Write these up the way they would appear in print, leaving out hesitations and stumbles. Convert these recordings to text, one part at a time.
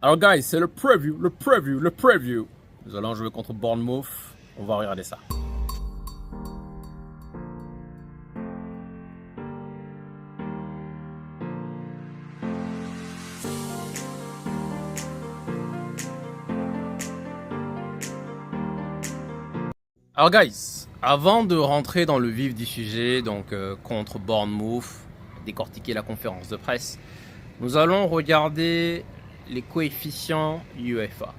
Alors guys, c'est le preview. Nous allons jouer contre Bournemouth. On va regarder ça. Alors guys, avant de rentrer dans le vif du sujet, donc contre Bournemouth, décortiquer la conférence de presse, nous allons regarder les coefficients UEFA.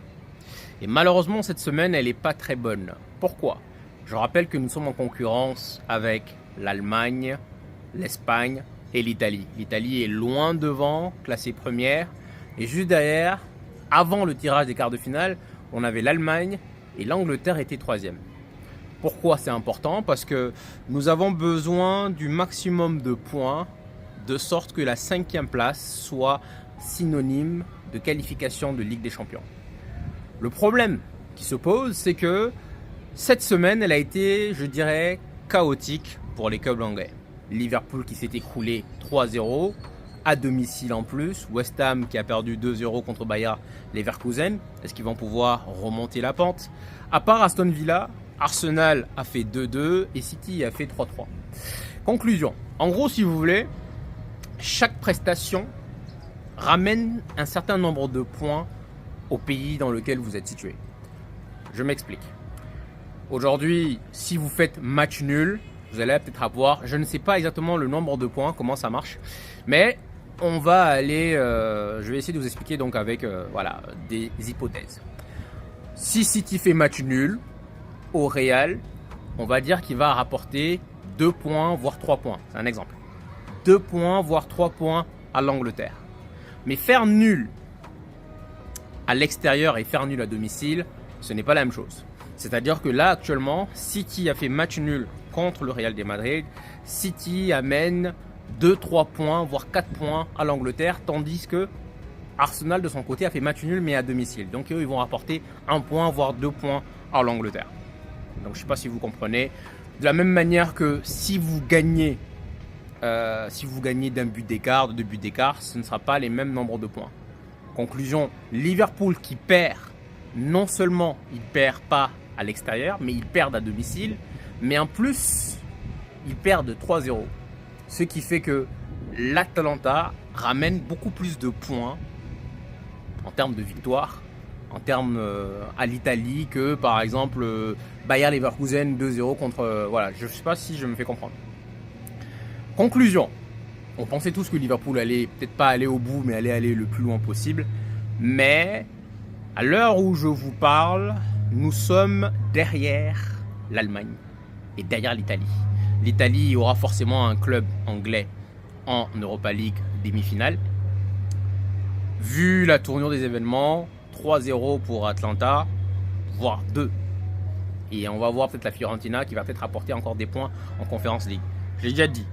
Et malheureusement, cette semaine, elle n'est pas très bonne. Pourquoi? Je rappelle que nous sommes en concurrence avec l'Allemagne, l'Espagne et l'Italie. L'Italie est loin devant, classée première. Et juste derrière, avant le tirage des quarts de finale, on avait l'Allemagne et l'Angleterre était troisième. Pourquoi c'est important? Parce que nous avons besoin du maximum de points de sorte que la 5e place soit synonyme de qualification de Ligue des Champions. Le problème qui se pose, c'est que cette semaine, elle a été, je dirais, chaotique pour les clubs anglais. Liverpool qui s'est écroulé 3-0, à domicile en plus. West Ham qui a perdu 2-0 contre Bayer Leverkusen. Est-ce qu'ils vont pouvoir remonter la pente? À part Aston Villa, Arsenal a fait 2-2 et City a fait 3-3. Conclusion. En gros, si vous voulez, chaque prestation ramène un certain nombre de points au pays dans lequel vous êtes situé. Je m'explique. Aujourd'hui, si vous faites match nul, vous allez peut-être avoir, je ne sais pas exactement le nombre de points, comment ça marche, mais on va aller, je vais essayer de vous expliquer donc avec voilà, des hypothèses. Si City fait match nul au Real, on va dire qu'il va rapporter 2 points, voire 3 points. C'est un exemple. 2 points, voire 3 points à l'Angleterre. Mais faire nul à l'extérieur et faire nul à domicile, ce n'est pas la même chose. C'est-à-dire que là, actuellement, City a fait match nul contre le Real de Madrid. City amène 2-3 points, voire 4 points à l'Angleterre, tandis que Arsenal, de son côté, a fait match nul, mais à domicile. Donc, eux, ils vont rapporter 1 point, voire 2 points à l'Angleterre. Donc, je ne sais pas si vous comprenez. De la même manière que si vous gagnez d'un but d'écart, de 2 buts d'écart, ce ne sera pas les mêmes nombres de points. Conclusion, Liverpool qui perd, non seulement il perd pas à l'extérieur, mais il perd à domicile, mais en plus, il perd de 3-0. Ce qui fait que l'Atalanta ramène beaucoup plus de points en termes de victoire, en termes à l'Italie que par exemple Bayer Leverkusen 2-0 contre... voilà, je ne sais pas si je me fais comprendre. Conclusion, on pensait tous que Liverpool allait peut-être pas aller au bout, mais allait aller le plus loin possible. Mais à l'heure où je vous parle, nous sommes derrière l'Allemagne et derrière l'Italie. L'Italie aura forcément un club anglais en Europa League demi-finale. Vu la tournure des événements, 3-0 pour Atlanta, voire 2. Et on va voir peut-être la Fiorentina qui va peut-être apporter encore des points en Conference League. J'ai déjà dit,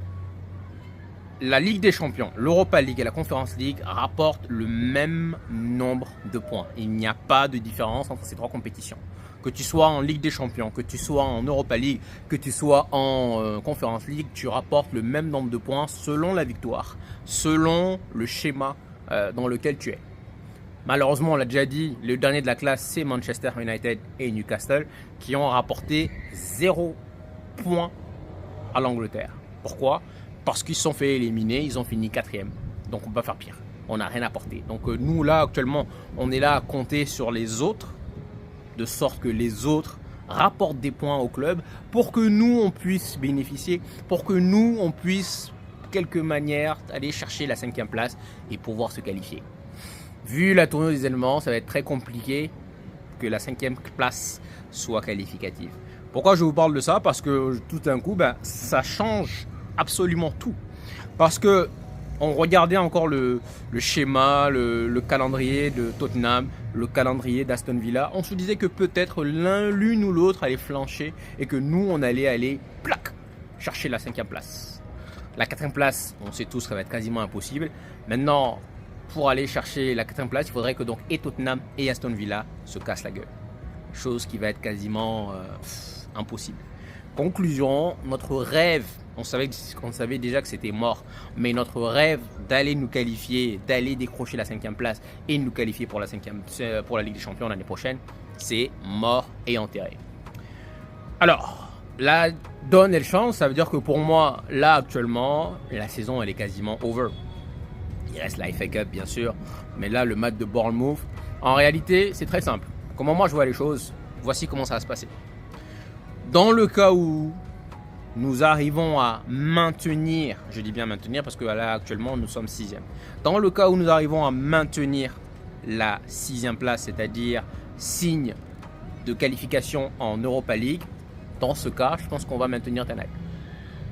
la Ligue des Champions, l'Europa League et la Conference League rapportent le même nombre de points. Il n'y a pas de différence entre ces 3 compétitions. Que tu sois en Ligue des Champions, que tu sois en Europa League, que tu sois en Conference League, tu rapportes le même nombre de points selon la victoire, selon le schéma dans lequel tu es. Malheureusement, on l'a déjà dit, le dernier de la classe, c'est Manchester United et Newcastle qui ont rapporté 0 points à l'Angleterre. Pourquoi? Parce qu'ils se sont fait éliminer, ils ont fini 4e. Donc on peut pas faire pire. On n'a rien apporté. Donc nous là actuellement, on est là à compter sur les autres, de sorte que les autres rapportent des points au club pour que nous on puisse bénéficier, pour que nous on puisse de quelque manière aller chercher la 5e place et pouvoir se qualifier. Vu la tournure des éléments, ça va être très compliqué que la 5e place soit qualificative. Pourquoi je vous parle de ça? Parce que tout d'un coup, ça change absolument tout. Parce que on regardait encore le schéma, le calendrier de Tottenham, le calendrier d'Aston Villa. On se disait que peut-être l'une ou l'autre allait flancher et que nous, on allait aller chercher la 5e place. La 4e place, on sait tous que ça va être quasiment impossible. Maintenant, pour aller chercher la 4e place, il faudrait que donc et Tottenham et Aston Villa se cassent la gueule. Chose qui va être quasiment impossible. Conclusion, notre rêve, on savait déjà que c'était mort, mais notre rêve d'aller nous qualifier, d'aller décrocher la 5e place et nous qualifier pour la Ligue des Champions l'année prochaine, c'est mort et enterré. Alors, la donne et le chance, ça veut dire que pour moi, là actuellement, la saison elle est quasiment over. Il reste la FA Cup bien sûr, mais là le match de Bournemouth, en réalité c'est très simple. Comment moi je vois les choses, voici comment ça va se passer. Dans le cas où nous arrivons à maintenir, je dis bien maintenir parce que là actuellement nous sommes 6e. Dans le cas où nous arrivons à maintenir la 6e place, c'est-à-dire signe de qualification en Europa League, dans ce cas, je pense qu'on va maintenir Ten Hag.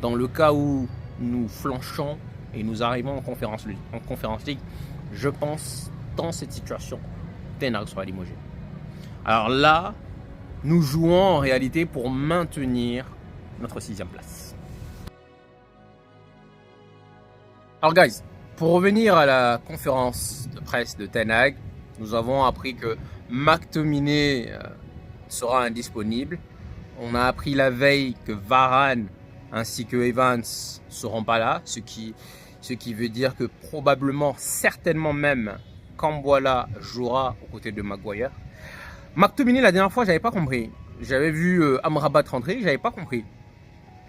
Dans le cas où nous flanchons et nous arrivons en Conference League, je pense dans cette situation, Ten Hag sera limogé. Alors là, nous jouons en réalité pour maintenir notre 6e place. Alors guys, pour revenir à la conférence de presse de Ten Hag, nous avons appris que McTominay sera indisponible. On a appris la veille que Varane ainsi que Evans seront pas là, ce qui veut dire que probablement, certainement même, Kambwala jouera aux côtés de Maguire. McTominay, la dernière fois, j'avais pas compris. J'avais vu Amrabat rentrer, j'avais pas compris.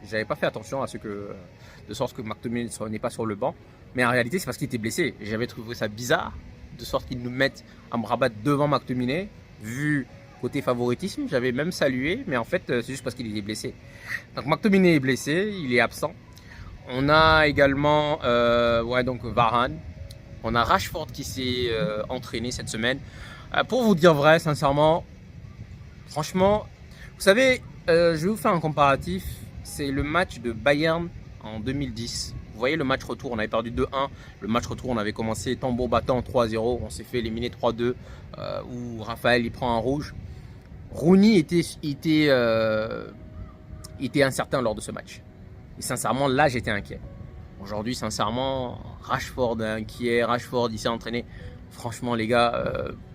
J'avais pas fait attention à de sorte que McTominay n'est pas sur le banc. Mais en réalité, c'est parce qu'il était blessé. J'avais trouvé ça bizarre, de sorte qu'ils nous mettent Amrabat devant McTominay, vu côté favoritisme, j'avais même salué, mais en fait, c'est juste parce qu'il était blessé. Donc McTominay est blessé, il est absent. On a également donc Varane. On a Rashford qui s'est entraîné cette semaine. Pour vous dire vrai, sincèrement, franchement, vous savez, je vais vous faire un comparatif. C'est le match de Bayern en 2010. Vous voyez le match retour, on avait perdu 2-1. Le match retour, on avait commencé tambour battant 3-0. On s'est fait éliminer 3-2 où Raphaël il prend un rouge. Rooney était incertain lors de ce match. Et sincèrement, là, j'étais inquiet. Aujourd'hui, sincèrement, Rashford est inquiet. Rashford, il s'est entraîné. Franchement, les gars,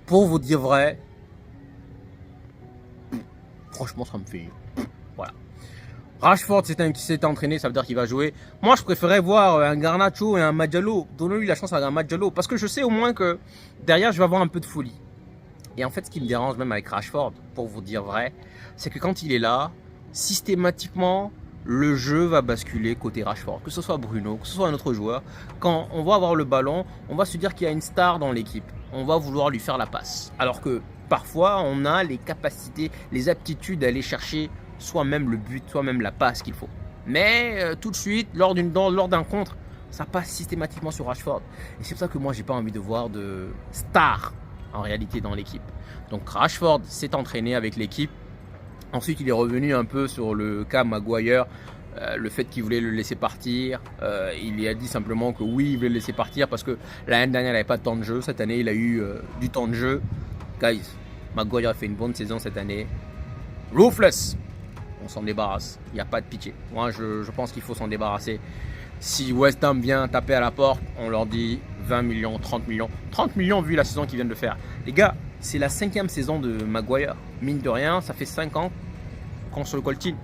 pour vous dire vrai, franchement, ça me fait... Voilà. Rashford s'est entraîné, ça veut dire qu'il va jouer. Moi, je préférais voir un Garnacho et un Madjalo. Donnez-lui la chance à un Madjalo. Parce que je sais au moins que derrière, je vais avoir un peu de folie. Et en fait, ce qui me dérange même avec Rashford, pour vous dire vrai, c'est que quand il est là, systématiquement, le jeu va basculer côté Rashford. Que ce soit Bruno, que ce soit un autre joueur. Quand on va avoir le ballon, on va se dire qu'il y a une star dans l'équipe. On va vouloir lui faire la passe. Alors que parfois, on a les capacités, les aptitudes d'aller chercher soit même le but, soit même la passe qu'il faut. Mais tout de suite, lors d'un contre, ça passe systématiquement sur Rashford. Et c'est pour ça que moi, j'ai pas envie de voir de star en réalité dans l'équipe. Donc Rashford s'est entraîné avec l'équipe. Ensuite, il est revenu un peu sur le cas Maguire, le fait qu'il voulait le laisser partir. Il a dit simplement que oui, il voulait le laisser partir parce que l'année dernière, il n'avait pas de temps de jeu. Cette année, il a eu du temps de jeu. Guys, Maguire a fait une bonne saison cette année. Ruthless, on s'en débarrasse. Il n'y a pas de pitié. Moi, je pense qu'il faut s'en débarrasser. Si West Ham vient taper à la porte, on leur dit 20 millions, 30 millions. 30 millions vu la saison qu'ils viennent de faire. Les gars, c'est la 5e saison de Maguire. Mine de rien, ça fait 5 ans qu'on se le coltine.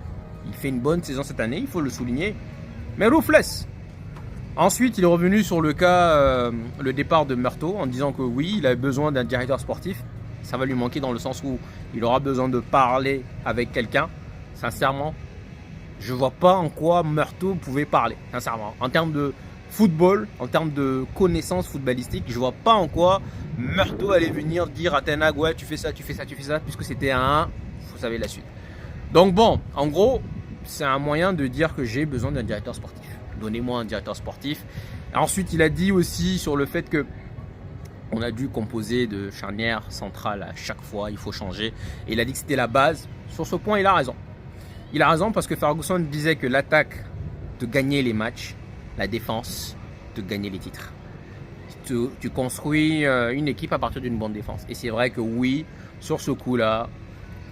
Il fait une bonne saison cette année, il faut le souligner. Mais ruthless. Ensuite, il est revenu sur le cas, le départ de Murto, en disant que oui, il avait besoin d'un directeur sportif. Ça va lui manquer dans le sens où il aura besoin de parler avec quelqu'un. Sincèrement, je vois pas en quoi Murto pouvait parler, sincèrement. En termes de football, en termes de connaissances footballistiques, je vois pas en quoi Murto allait venir dire à Ten Hag, ouais, tu fais ça, puisque c'était un 1, vous savez la suite. Donc bon, en gros, c'est un moyen de dire que j'ai besoin d'un directeur sportif. Donnez-moi un directeur sportif. Ensuite, il a dit aussi sur le fait que on a dû composer de charnière centrale à chaque fois, il faut changer. Et il a dit que c'était la base. Sur ce point, il a raison. Il a raison parce que Ferguson disait que l'attaque te gagnait les matchs, la défense te gagnait les titres. Tu construis une équipe à partir d'une bonne défense. Et c'est vrai que oui, sur ce coup-là,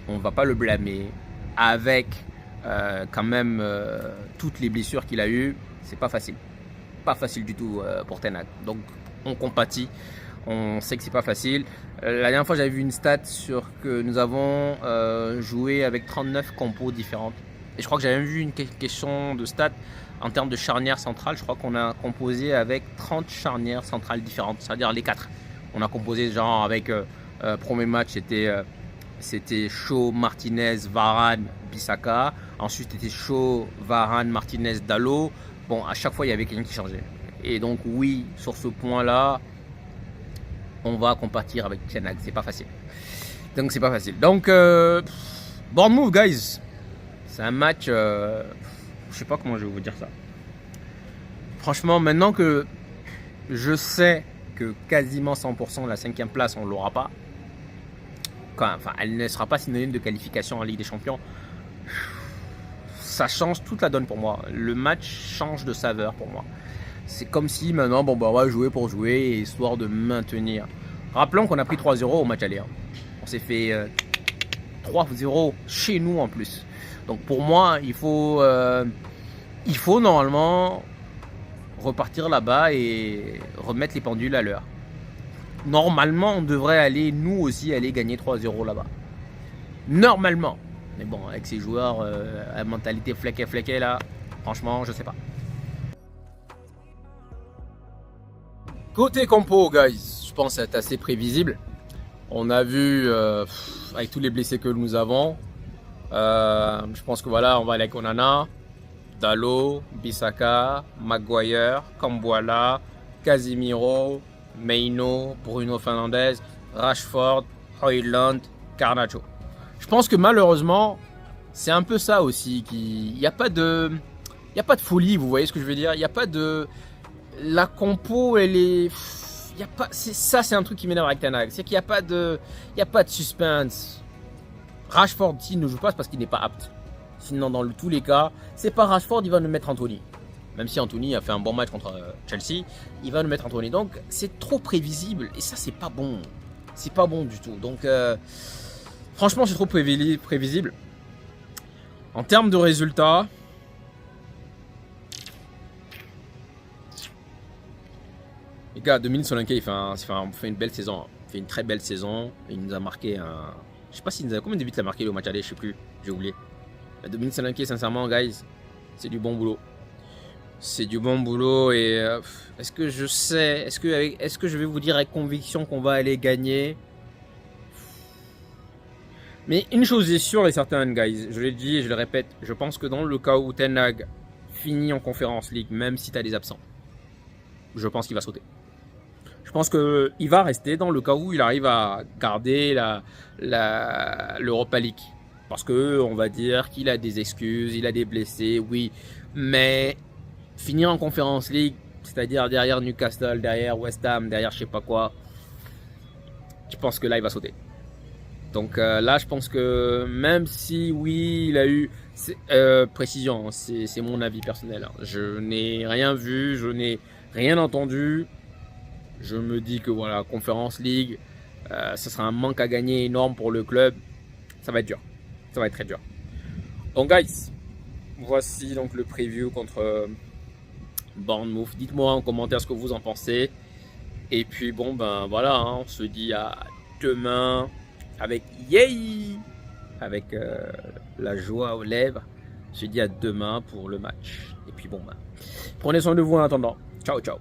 on ne va pas le blâmer. Avec quand même toutes les blessures qu'il a eues, c'est pas facile. Pas facile du tout pour Ten Hag. Donc on compatit. On sait que c'est pas facile. La dernière fois, j'avais vu une stat sur que nous avons joué avec 39 compos différentes. Et je crois que j'avais vu une question de stats en termes de charnières centrales. Je crois qu'on a composé avec 30 charnières centrales différentes, c'est-à-dire les 4. On a composé genre avec, premier match c'était Shaw, Martinez, Varane, Bissaka. Ensuite c'était Shaw, Varane, Martinez, Dalot. Bon, à chaque fois il y avait quelqu'un qui changeait. Et donc oui, sur ce point-là, on va compatir avec Ten Hag. C'est pas facile. Donc c'est pas facile. Donc Bournemouth, guys. C'est un match, je sais pas comment je vais vous dire ça. Franchement, maintenant que je sais que quasiment 100% la 5e place, on l'aura pas. Enfin, elle ne sera pas synonyme de qualification en Ligue des Champions. Ça change toute la donne pour moi. Le match change de saveur pour moi. C'est comme si maintenant, bon, bah, on va jouer pour jouer, histoire de maintenir. Rappelons qu'on a pris 3-0 au match aller. On s'est fait 3-0 chez nous en plus. Donc pour moi, il faut normalement repartir là-bas et remettre les pendules à l'heure. Normalement, on devrait aller, nous aussi, aller gagner 3-0 là-bas. Normalement. Mais bon, avec ces joueurs à mentalité flequet là, franchement, je sais pas. Côté compo, guys, je pense être assez prévisible. On a vu, avec tous les blessés que nous avons, je pense que voilà, on va aller avec Onana, Dalot, Bissaka, Maguire, Kambuala, Casemiro, Maino, Bruno Fernandes, Rashford, Højlund, Garnacho. Je pense que malheureusement, c'est un peu ça aussi. Il n'y a pas de folie, vous voyez ce que je veux dire. Il n'y a pas de... La compo, elle est... Il y a pas... c'est un truc qui m'énerve avec Ten Hag. C'est qu'il n'y a pas de suspense. Rashford, s'il ne joue pas, c'est parce qu'il n'est pas apte. Sinon, dans tous les cas, c'est pas Rashford, il va nous mettre Anthony. Même si Anthony a fait un bon match contre Chelsea, il va nous mettre Anthony. Donc, c'est trop prévisible. Et ça, c'est pas bon. C'est pas bon du tout. Donc, franchement, c'est trop prévisible. En termes de résultats, les gars, Dominique Solanke, il fait une belle saison. Il fait une très belle saison. Il nous a marqué un... Je sais pas s'il nous a... Combien de buts il a marqué au match aller, je sais plus. J'ai oublié. Dominique Solanke, sincèrement, guys, c'est du bon boulot. C'est du bon boulot et est-ce que je sais, est-ce que je vais vous dire avec conviction qu'on va aller gagner? Mais une chose est sûre et certaine, guys, je l'ai dit et je le répète, je pense que dans le cas où Ten Hag finit en Conference League, même si tu as des absents, je pense qu'il va sauter. Je pense qu'il va rester dans le cas où il arrive à garder l'Europa League. Parce que on va dire qu'il a des excuses, il a des blessés, oui. Mais finir en Conference League, c'est-à-dire derrière Newcastle, derrière West Ham, derrière je sais pas quoi, je pense que là il va sauter. Donc là je pense que même si oui il a eu précision, c'est mon avis personnel. Je n'ai rien vu, je n'ai rien entendu. Je me dis que voilà, Conference League, ça sera un manque à gagner énorme pour le club. Ça va être dur. Ça va être très dur. Donc guys, voici donc le preview contre Bournemouth. Dites-moi en commentaire ce que vous en pensez. Et puis bon ben voilà, hein, on se dit à demain avec yay, avec la joie aux lèvres. On se dit à demain pour le match. Et puis bon ben, prenez soin de vous en attendant. Ciao ciao.